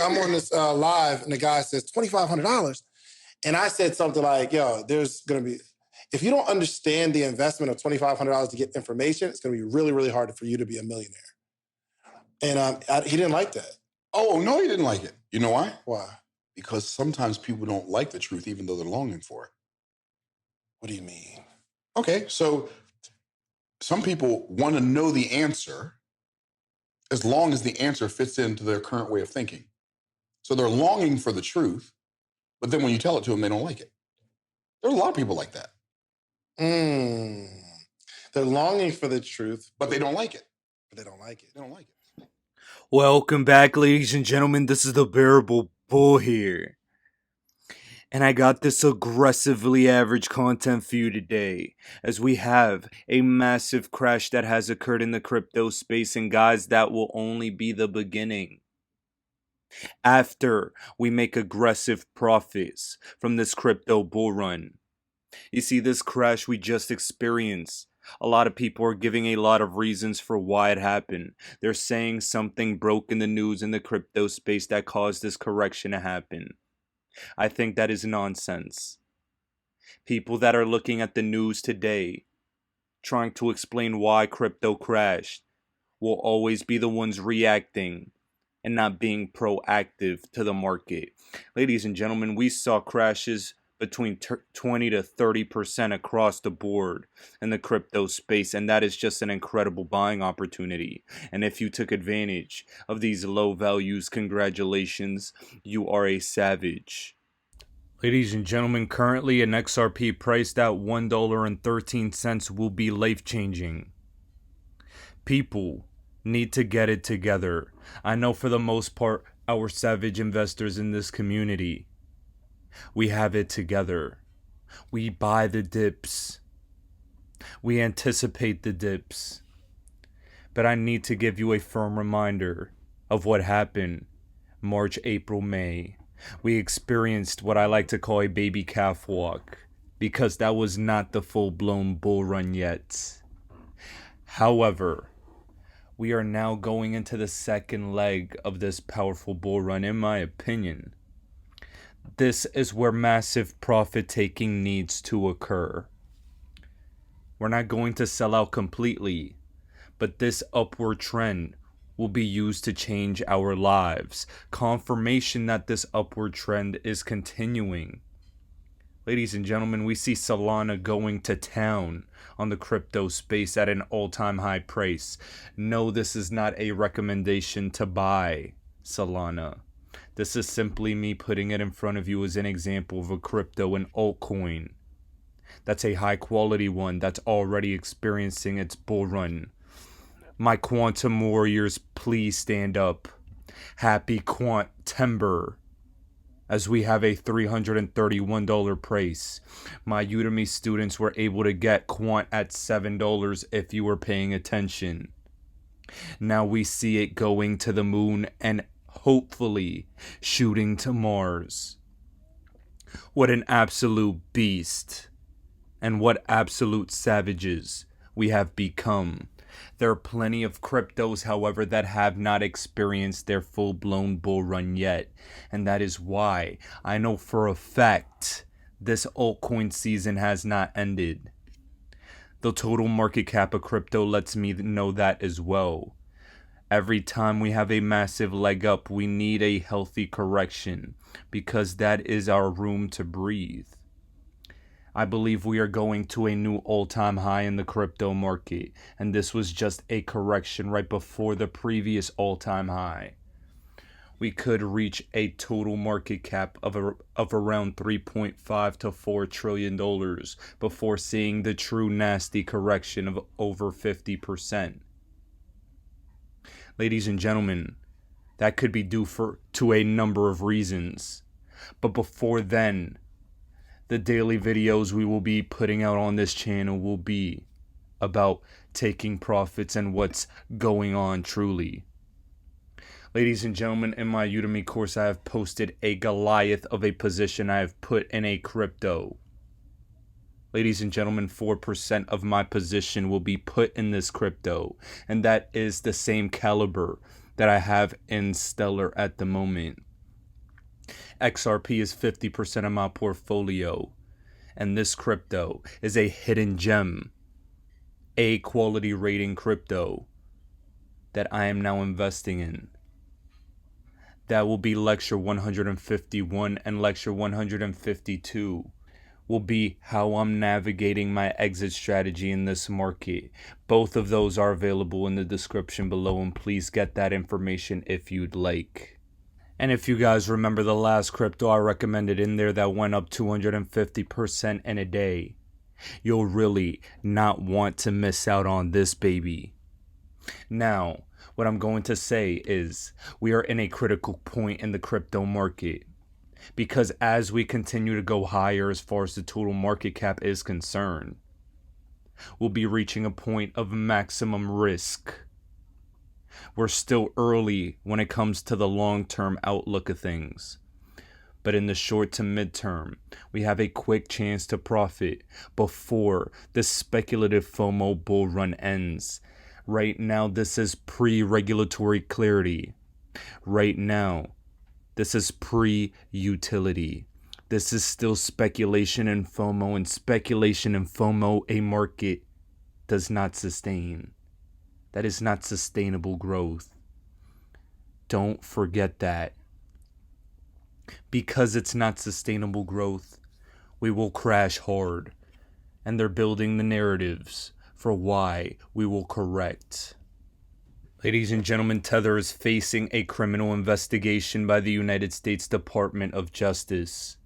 I'm on this live, and the guy says $2,500, and I said something like, "Yo, there's gonna be, if you don't understand the investment of $2,500 to get information, it's gonna be really, really hard for you to be a millionaire." And he didn't like that. Oh no, he didn't like it. You know why? Why? Because sometimes people don't like the truth, even though they're longing for it. What do you mean? Okay, so some people want to know the answer as long as the answer fits into their current way of thinking. So they're longing for the truth, but then when you tell it to them, they don't like it. There's a lot of people like that. They're longing for the truth, but they don't like it. They don't like it. Welcome back, ladies and gentlemen. This is the Bearable Bull here. And I got this aggressively average content for you today, as we have a massive crash that has occurred in the crypto space, and guys, that will only be the beginning. After we make aggressive profits from this crypto bull run. You see, this crash we just experienced, a lot of people are giving a lot of reasons for why it happened. They're saying something broke in the news in the crypto space that caused this correction to happen. I think that is nonsense. People that are looking at the news today, trying to explain why crypto crashed, will always be the ones reacting and not being proactive to the market. Ladies and gentlemen, we saw crashes between 20 to 30% across the board in the crypto space, and that is just an incredible buying opportunity. And if you took advantage of these low values, congratulations, you are a savage. Ladies and gentlemen, currently an XRP priced at $1.13 will be life-changing. People need to get it together. I know for the most part, our savage investors in this community, we have it together. We buy the dips. We anticipate the dips. But I need to give you a firm reminder of what happened March, April, May. We experienced what I like to call a baby calf walk, because that was not the full-blown bull run yet. However, we are now going into the second leg of this powerful bull run, in my opinion. This is where massive profit taking needs to occur. We're not going to sell out completely, but this upward trend will be used to change our lives. Confirmation that this upward trend is continuing. Ladies and gentlemen, we see Solana going to town on the crypto space at an all-time high price. No, this is not a recommendation to buy Solana. This is simply me putting it in front of you as an example of a crypto and altcoin. That's a high quality one that's already experiencing its bull run. My quantum warriors, please stand up. Happy Quant timber, as we have a $331 price. My Udemy students were able to get Quant at $7 if you were paying attention. Now we see it going to the moon and hopefully shooting to Mars. What an absolute beast, and what absolute savages we have become. There are plenty of cryptos, however, that have not experienced their full-blown bull run yet, and that is why I know for a fact this altcoin season has not ended. The total market cap of crypto lets me know that as well. Every time we have a massive leg up, we need a healthy correction, because that is our room to breathe. I believe we are going to a new all-time high in the crypto market, and this was just a correction right before the previous all-time high. We could reach a total market cap of around $3.5 to $4 trillion before seeing the true nasty correction of over 50%. Ladies and gentlemen, that could be due to a number of reasons. But before then, the daily videos we will be putting out on this channel will be about taking profits and what's going on truly. Ladies and gentlemen, in my Udemy course, I have posted a Goliath of a position I have put in a crypto. Ladies and gentlemen, 4% of my position will be put in this crypto, and that is the same caliber that I have in Stellar at the moment. XRP is 50% of my portfolio, and this crypto is a hidden gem, A quality rating crypto that I am now investing in. That will be lecture 151, and lecture 152 will be how I'm navigating my exit strategy in this market. Both of those are available in the description below, and please get that information if you'd like. And if you guys remember the last crypto I recommended in there that went up 250% in a day, you'll really not want to miss out on this baby. Now, what I'm going to say is we are in a critical point in the crypto market, because as we continue to go higher as far as the total market cap is concerned, we'll be reaching a point of maximum risk. We're still early when it comes to the long-term outlook of things, but in the short to mid-term, we have a quick chance to profit before the speculative FOMO bull run ends. Right now, this is pre-regulatory clarity. Right now, this is pre-utility. This is still speculation and FOMO, and speculation and FOMO a market does not sustain. That is not sustainable growth. Don't forget that. Because it's not sustainable growth, we will crash hard. And they're building the narratives for why we will correct. Ladies and gentlemen, Tether is facing a criminal investigation by the United States Department of Justice.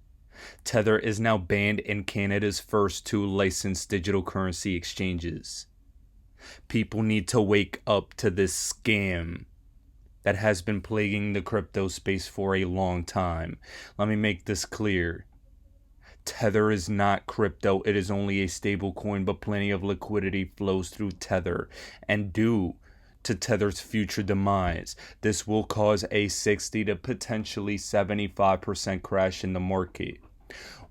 Tether is now banned in Canada's first 2 licensed digital currency exchanges. People need to wake up to this scam that has been plaguing the crypto space for a long time. Let me make this clear. Tether is not crypto. It is only a stable coin, but plenty of liquidity flows through Tether. And due to Tether's future demise, this will cause a 60 to potentially 75% crash in the market.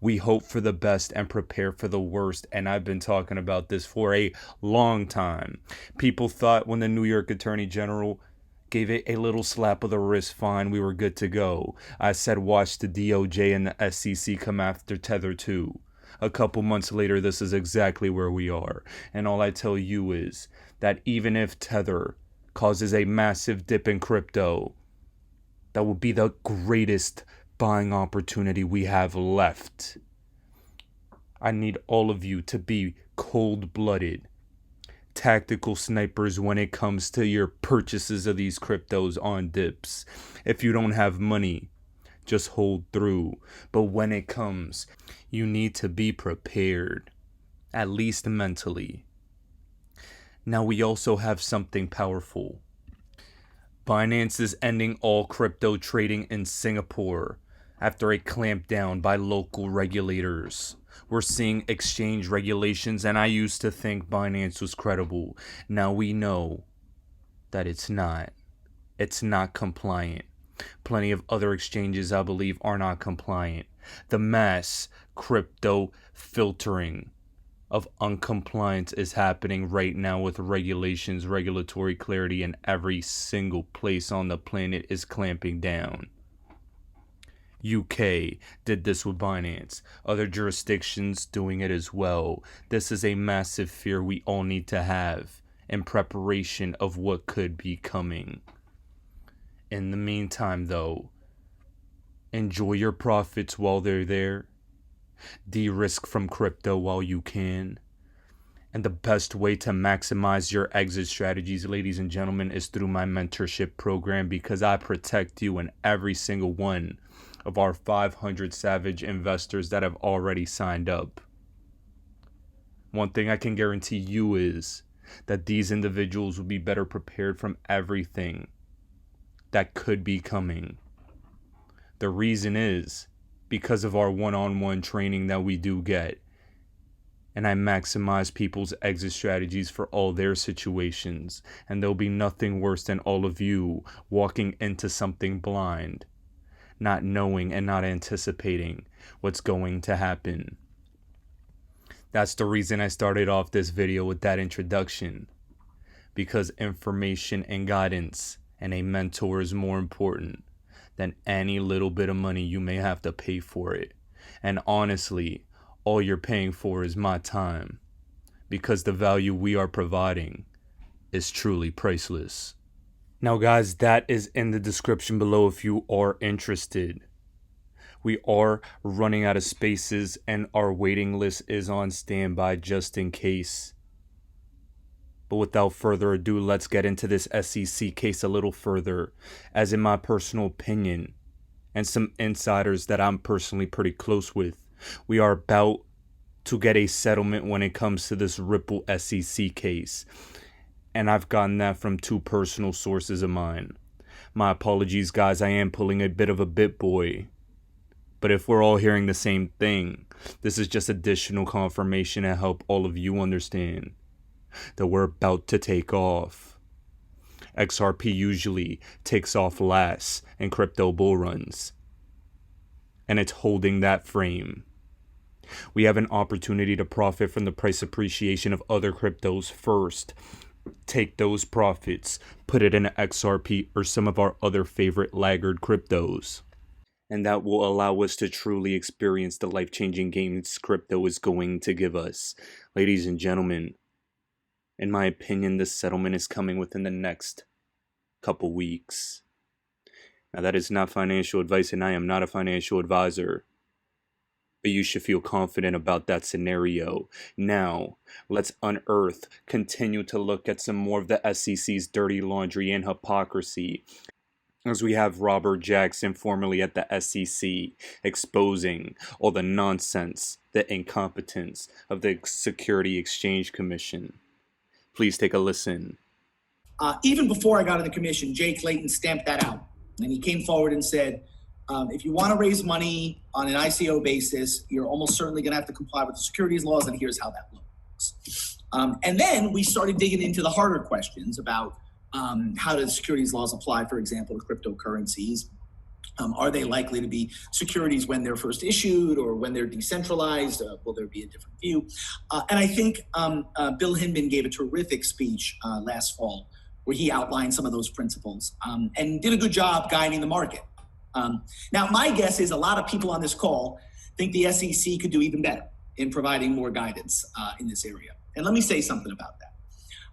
We hope for the best and prepare for the worst, and I've been talking about this for a long time. People thought when the New York Attorney General gave it a little slap of the wrist fine, we were good to go. I said watch the DOJ and the SEC come after Tether too. A couple months later, this is exactly where we are. And all I tell you is that even if Tether causes a massive dip in crypto, that will be the greatest buying opportunity we have left. I need all of you to be cold-blooded, tactical snipers when it comes to your purchases of these cryptos on dips. If you don't have money, just hold through. But when it comes, you need to be prepared, at least mentally. Now we also have something powerful. Binance is ending all crypto trading in Singapore after a clampdown by local regulators. We're seeing exchange regulations, and I used to think Binance was credible. Now we know that it's not. It's not compliant. Plenty of other exchanges, I believe, are not compliant. The mass crypto filtering of uncompliance is happening right now with regulations, regulatory clarity, and every single place on the planet is clamping down. UK did this with Binance. Other jurisdictions doing it as well. This is a massive fear we all need to have in preparation of what could be coming. In the meantime, though, enjoy your profits while they're there. De-risk from crypto while you can. And the best way to maximize your exit strategies, ladies and gentlemen, is through my mentorship program, because I protect you and every single one of our 500 savage investors that have already signed up. One thing I can guarantee you is that these individuals will be better prepared from everything that could be coming. The reason is because of our one-on-one training that we do get. And I maximize people's exit strategies for all their situations. And there'll be nothing worse than all of you walking into something blind, not knowing and not anticipating what's going to happen. That's the reason I started off this video with that introduction. Because information and guidance and a mentor is more important than any little bit of money you may have to pay for it. And honestly, all you're paying for is my time, because the value we are providing is truly priceless. Now guys, that is in the description below if you are interested. We are running out of spaces and our waiting list is on standby just in case. But without further ado, let's get into this SEC case a little further, as in my personal opinion, and some insiders that I'm personally pretty close with, we are about to get a settlement when it comes to this Ripple SEC case. And I've gotten that from two personal sources of mine. My apologies guys, I am pulling a bit of a bit boy. But if we're all hearing the same thing, this is just additional confirmation to help all of you understand that we're about to take off. XRP usually takes off last in crypto bull runs, and it's holding that frame. We have an opportunity to profit from the price appreciation of other cryptos first. Take those profits, put it in XRP or some of our other favorite laggard cryptos. And that will allow us to truly experience the life-changing gains crypto is going to give us. Ladies and gentlemen, in my opinion, this settlement is coming within the next couple weeks. Now, that is not financial advice, and I am not a financial advisor. But you should feel confident about that scenario. Now, let's continue to look at some more of the SEC's dirty laundry and hypocrisy, as we have Robert Jackson, formerly at the SEC, exposing all the nonsense, the incompetence of the Security Exchange Commission. Please take a listen. Even before I got in the commission, Jay Clayton stamped that out. And he came forward and said, if you want to raise money on an ICO basis, you're almost certainly going to have to comply with the securities laws, and here's how that looks. And then we started digging into the harder questions about how do the securities laws apply, for example, to cryptocurrencies. Are they likely to be securities when they're first issued or when they're decentralized? Will there be a different view? And I think Bill Hinman gave a terrific speech last fall where he outlined some of those principles and did a good job guiding the market. Now, my guess is a lot of people on this call think the SEC could do even better in providing more guidance in this area. And let me say something about that.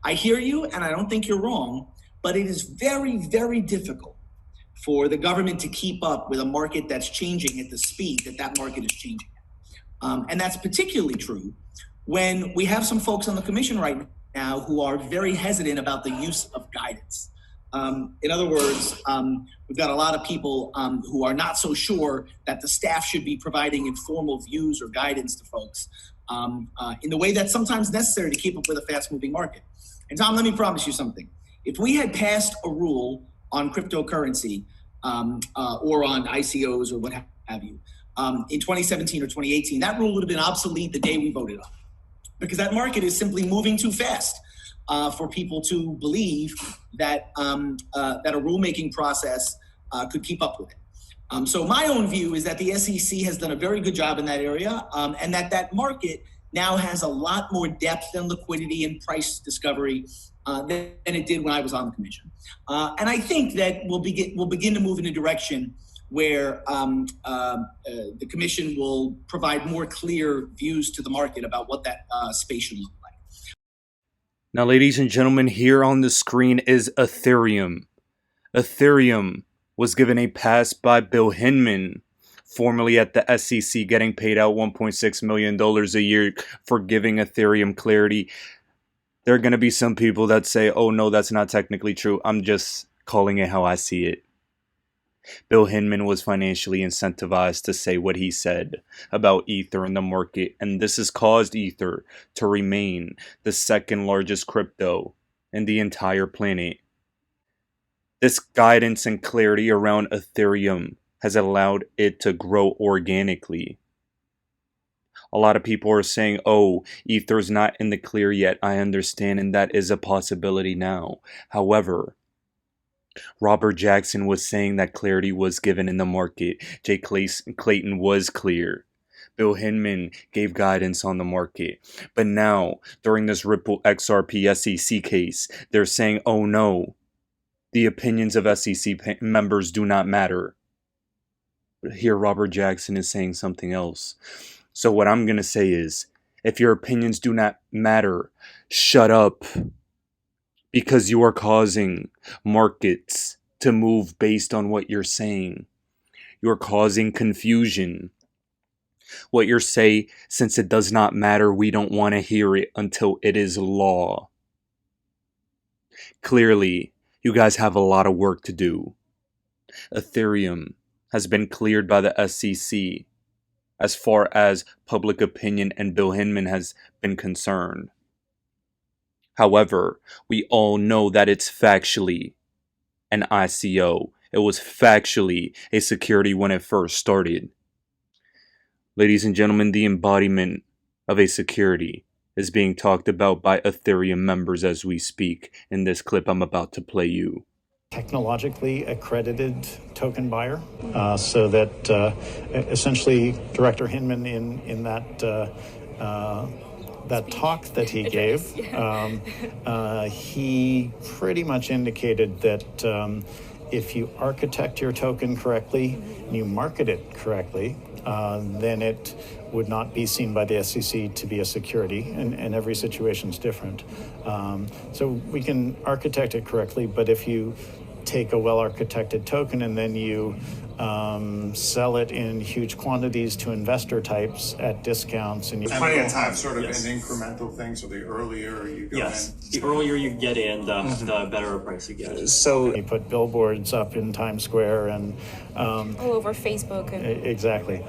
I hear you, and I don't think you're wrong, but it is very, very difficult for the government to keep up with a market that's changing at the speed that that market is changing. And that's particularly true when we have some folks on the commission right now who are very hesitant about the use of guidance. In other words, we've got a lot of people who are not so sure that the staff should be providing informal views or guidance to folks in the way that's sometimes necessary to keep up with a fast-moving market. And Tom, let me promise you something. If we had passed a rule on cryptocurrency or on ICOs or what have you in 2017 or 2018, that rule would have been obsolete the day we voted on it, because that market is simply moving too fast for people to believe that that a rulemaking process could keep up with it. So my own view is that the SEC has done a very good job in that area, and that market now has a lot more depth and liquidity and price discovery than it did when I was on the commission. And I think that we'll begin to move in a direction where the commission will provide more clear views to the market about what that space should look like. Now, ladies and gentlemen, here on the screen is Ethereum. Ethereum was given a pass by Bill Hinman, formerly at the SEC, getting paid out $1.6 million a year for giving Ethereum clarity. There are going to be some people that say, oh no, that's not technically true. I'm just calling it how I see it. Bill Hinman was financially incentivized to say what he said about Ether in the market, and this has caused Ether to remain the second largest crypto in the entire planet. This guidance and clarity around Ethereum has allowed it to grow organically. A lot of people are saying, oh, Ether's not in the clear yet. I understand, and that is a possibility now. However, Robert Jackson was saying that clarity was given in the market. Jay Clayton was clear. Bill Hinman gave guidance on the market. But now, during this Ripple XRP SEC case, they're saying, oh no, the opinions of SEC members do not matter. But here Robert Jackson is saying something else. So what I'm going to say is, if your opinions do not matter, shut up, because you are causing markets to move based on what you're saying. You're causing confusion. What you say, since it does not matter, we don't want to hear it until it is law. Clearly, you guys have a lot of work to do. Ethereum has been cleared by the SEC as far as public opinion and Bill Hinman has been concerned. However, we all know that it's factually an ICO. It was factually a security when it first started. Ladies and gentlemen, the embodiment of a security is being talked about by Ethereum members as we speak in this clip I'm about to play you. Technologically accredited token buyer, so that essentially Director Hinman in that talk that he gave, he pretty much indicated that if you architect your token correctly and you market it correctly, then it would not be seen by the SEC to be a security, and every situation is different. So we can architect it correctly, but if you take a well-architected token and then you sell it in huge quantities to investor types at discounts, and there's plenty of time, sort of an incremental thing. So the earlier you go in, the earlier you get in, the better a price you get. So you put billboards up in Times Square and all over Facebook. And exactly.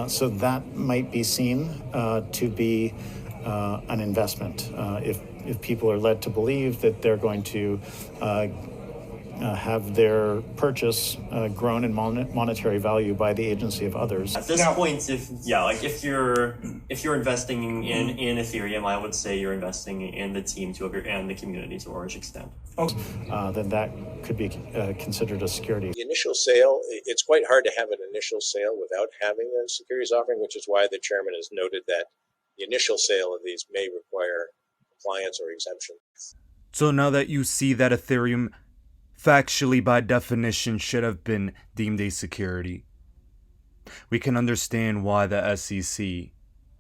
So that might be seen to be an investment if people are led to believe that they're going to have their purchase grown in monetary value by the agency of others. At this point, if you're investing in Ethereum, I would say you're investing in the team and the community to a large extent. Then that could be considered a security. The initial sale, it's quite hard to have an initial sale without having a securities offering, which is why the chairman has noted that the initial sale of these may require compliance or exemption. So now that you see that Ethereum factually by definition should have been deemed a security, we can understand why the SEC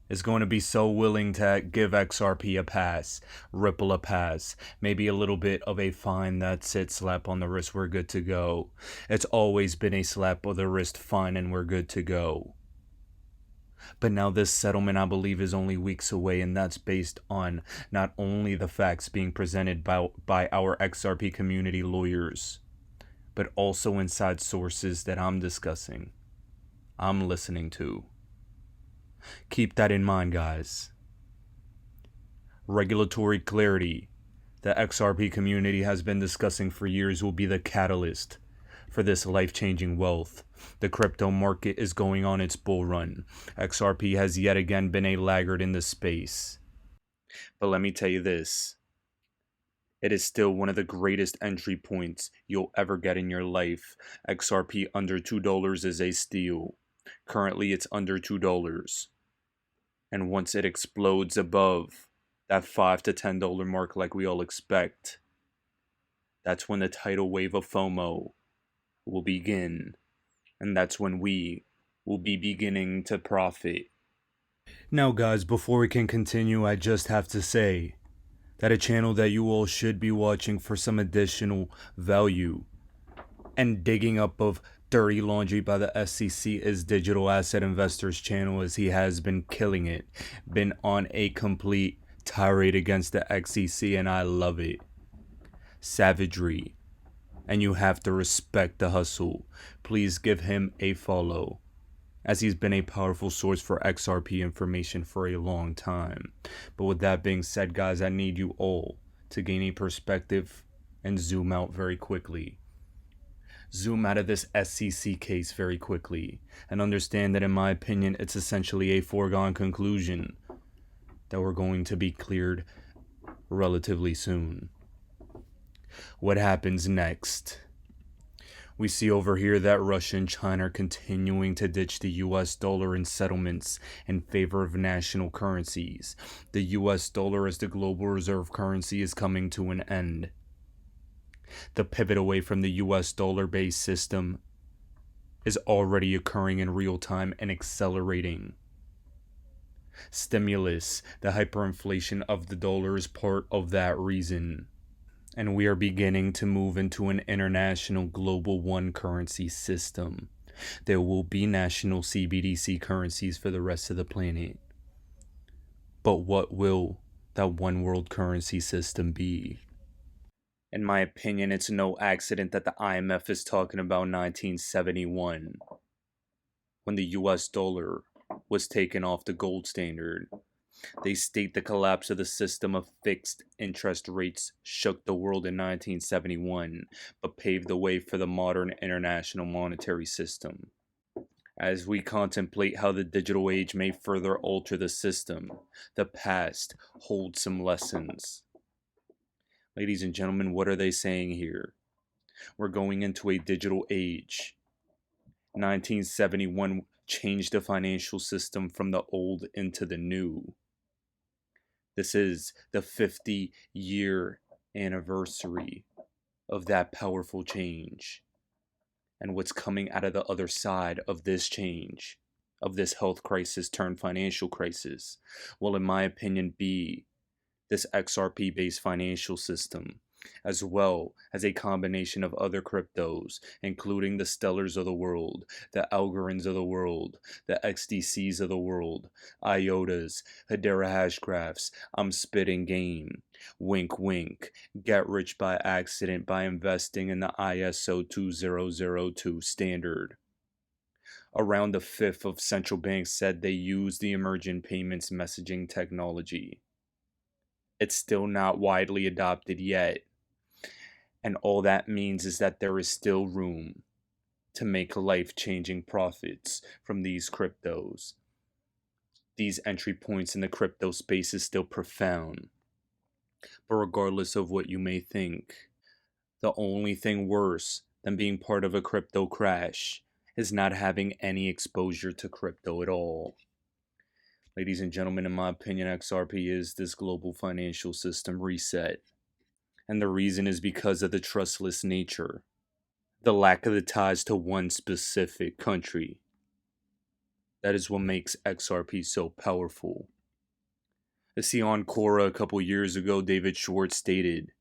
is going to be so willing to give XRP a pass, Ripple a pass, maybe a little bit of a fine, that's it, slap on the wrist, we're good to go. It's always been a slap of the wrist fine and we're good to go. But now this settlement, I believe, is only weeks away, and that's based on not only the facts being presented by our XRP community lawyers, but also inside sources that I'm discussing, I'm listening to. Keep that in mind, guys. Regulatory clarity the XRP community has been discussing for years will be the catalyst for this life-changing wealth. The crypto market is going on its bull run. XRP has yet again been a laggard in this space. But let me tell you this. It is still one of the greatest entry points you'll ever get in your life. XRP under $2 is a steal. Currently it's under $2. And once it explodes above that $5 to $10 mark like we all expect, that's when the tidal wave of FOMO will begin. And that's when we will be beginning to profit. Now guys, before we can continue, I just have to say that a channel that you all should be watching for some additional value and digging up of dirty laundry by the SEC is Digital Asset Investors channel, as he has been killing it. Been on a complete tirade against the XEC, and I love it. Savagery. And you have to respect the hustle. Please give him a follow, as he's been a powerful source for XRP information for a long time. But with that being said, guys, I need you all to gain a perspective and zoom out very quickly. Zoom out of this SEC case very quickly and understand that, in my opinion, it's essentially a foregone conclusion that we're going to be cleared relatively soon. What happens next? We see over here that Russia and China are continuing to ditch the US dollar in settlements in favor of national currencies. The US dollar as the global reserve currency is coming to an end. The pivot away from the US dollar-based system is already occurring in real time and accelerating. Stimulus, the hyperinflation of the dollar, is part of that reason. And we are beginning to move into an international global one currency system. There will be national CBDC currencies for the rest of the planet. But what will that one world currency system be? In my opinion, it's no accident that the IMF is talking about 1971, when the US dollar was taken off the gold standard. They state the collapse of the system of fixed interest rates shook the world in 1971, but paved the way for the modern international monetary system. As we contemplate how the digital age may further alter the system, the past holds some lessons. Ladies and gentlemen, what are they saying here? We're going into a digital age. 1971 changed the financial system from the old into the new. This is the 50-year anniversary of that powerful change. And what's coming out of the other side of this change, of this health crisis turned financial crisis, will, in my opinion, be this XRP-based financial system, as well as a combination of other cryptos, including the Stellars of the world, the Algorithms of the world, the XDCs of the world, IOTAs, Hedera hashgraphs, I'm spitting game, wink wink, get rich by accident by investing in the ISO 2002 standard. Around a fifth of central banks said they use the emerging payments messaging technology. It's still not widely adopted yet. And all that means is that there is still room to make life-changing profits from these cryptos. These entry points in the crypto space is still profound. But regardless of what you may think, the only thing worse than being part of a crypto crash is not having any exposure to crypto at all. Ladies and gentlemen, in my opinion, XRP is this global financial system reset. And the reason is because of the trustless nature, the lack of the ties to one specific country. That is what makes XRP so powerful. You see, on Quora a couple years ago, David Schwartz stated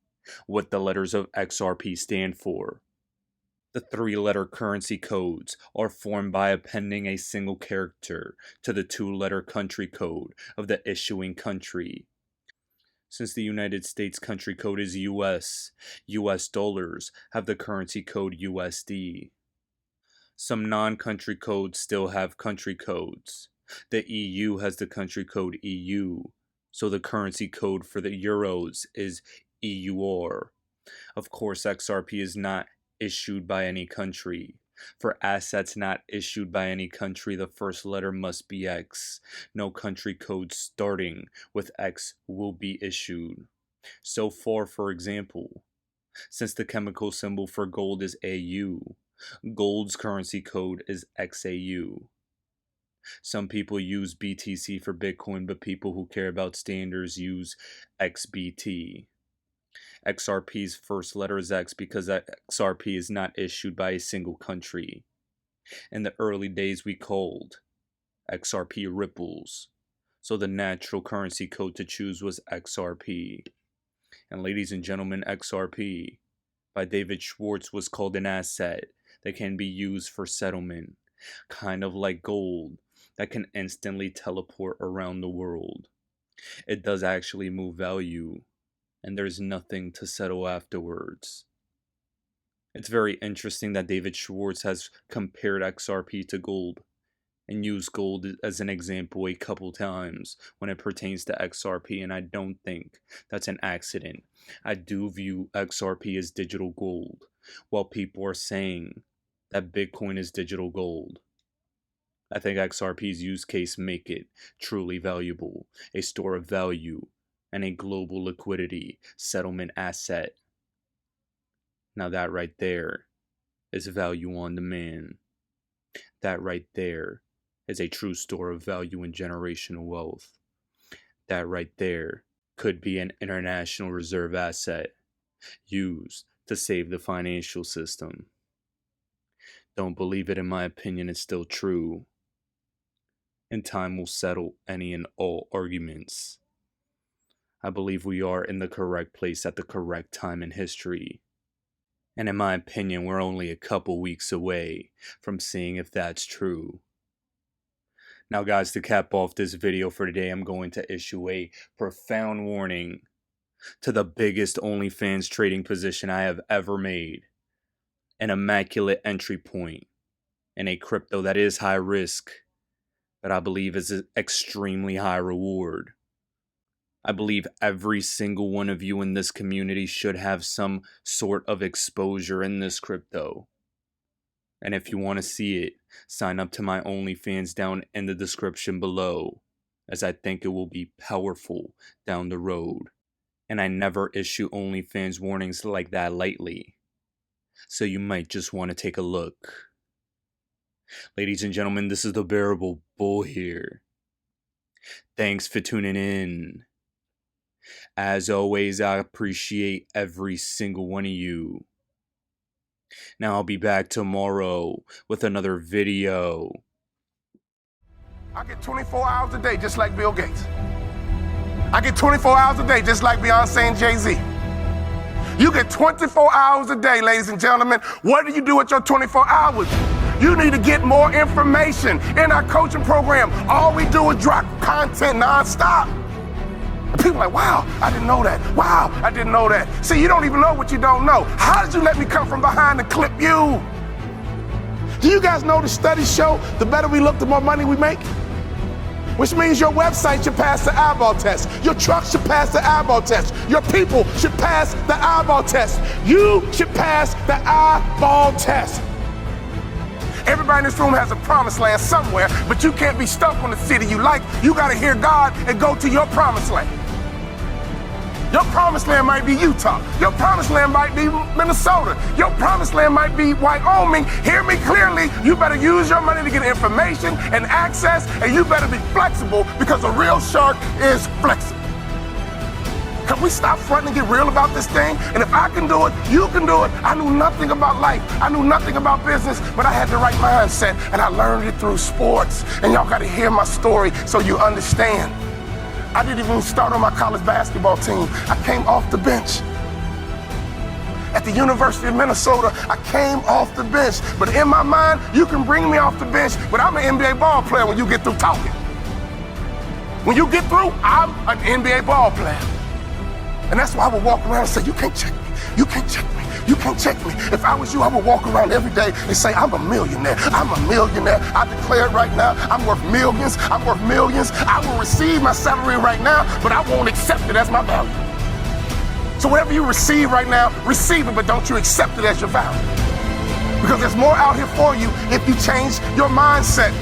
what the letters of XRP stand for. The three-letter currency codes are formed by appending a single character to the two-letter country code of the issuing country. Since the United States country code is US, US dollars have the currency code USD. Some non-country codes still have country codes. The EU has the country code EU, so the currency code for the euros is EUR. Of course, XRP is not issued by any country. For assets not issued by any country, the first letter must be X. No country code starting with X will be issued. So far, for example, since the chemical symbol for gold is AU, gold's currency code is XAU. Some people use BTC for Bitcoin, but people who care about standards use XBT. XRP's first letter is X because XRP is not issued by a single country. In the early days, we called XRP ripples, so the natural currency code to choose was XRP. And ladies and gentlemen, XRP by David Schwartz was called an asset that can be used for settlement, kind of like gold that can instantly teleport around the world. It does actually move value, and there's nothing to settle afterwards. It's very interesting that David Schwartz has compared XRP to gold and used gold as an example a couple times when it pertains to XRP, and I don't think that's an accident. I do view XRP as digital gold, while people are saying that Bitcoin is digital gold. I think XRP's use case make it truly valuable, a store of value, and a global liquidity settlement asset. Now that right there is value on demand. That right there is a true store of value and generational wealth. That right there could be an international reserve asset used to save the financial system. Don't believe it, in my opinion, it's still true. And time will settle any and all arguments. I believe we are in the correct place at the correct time in history. And in my opinion, we're only a couple weeks away from seeing if that's true. Now guys, to cap off this video for today, I'm going to issue a profound warning to the biggest OnlyFans trading position I have ever made. An immaculate entry point in a crypto that is high risk, but I believe is an extremely high reward. I believe every single one of you in this community should have some sort of exposure in this crypto. And if you want to see it, sign up to my OnlyFans down in the description below, as I think it will be powerful down the road. And I never issue OnlyFans warnings like that lightly, so you might just want to take a look. Ladies and gentlemen, this is the Bearable Bull here. Thanks for tuning in. As always, I appreciate every single one of you. Now I'll be back tomorrow with another video. I get 24 hours a day just like Bill Gates. I get 24 hours a day just like Beyonce and Jay-Z. You get 24 hours a day, ladies and gentlemen. What do you do with your 24 hours? You need to get more information in our coaching program. All we do is drop content nonstop. And people are like, wow, I didn't know that. Wow, I didn't know that. See, you don't even know what you don't know. How did you let me come from behind and clip you? Do you guys know the studies show the better we look, the more money we make? Which means your website should pass the eyeball test. Your truck should pass the eyeball test. Your people should pass the eyeball test. You should pass the eyeball test. Everybody in this room has a promised land somewhere, but you can't be stuck on the city you like. You got to hear God and go to your promised land. Your promised land might be Utah. Your promised land might be Minnesota. Your promised land might be Wyoming. Hear me clearly. You better use your money to get information and access, and you better be flexible, because a real shark is flexible. Can we stop fronting and get real about this thing? And if I can do it, you can do it. I knew nothing about life. I knew nothing about business, but I had the right mindset, and I learned it through sports. And y'all got to hear my story so you understand. I didn't even start on my college basketball team. I came off the bench. At the University of Minnesota, I came off the bench. But in my mind, you can bring me off the bench, but I'm an NBA ball player when you get through talking. When you get through, I'm an NBA ball player. And that's why I would walk around and say, you can't check me. You can't check me. You can't check me. If I was you, I would walk around every day and say, I'm a millionaire. I'm a millionaire. I declare it right now. I'm worth millions. I'm worth millions. I will receive my salary right now, but I won't accept it as my value. So whatever you receive right now, receive it, but don't you accept it as your value. Because there's more out here for you if you change your mindset.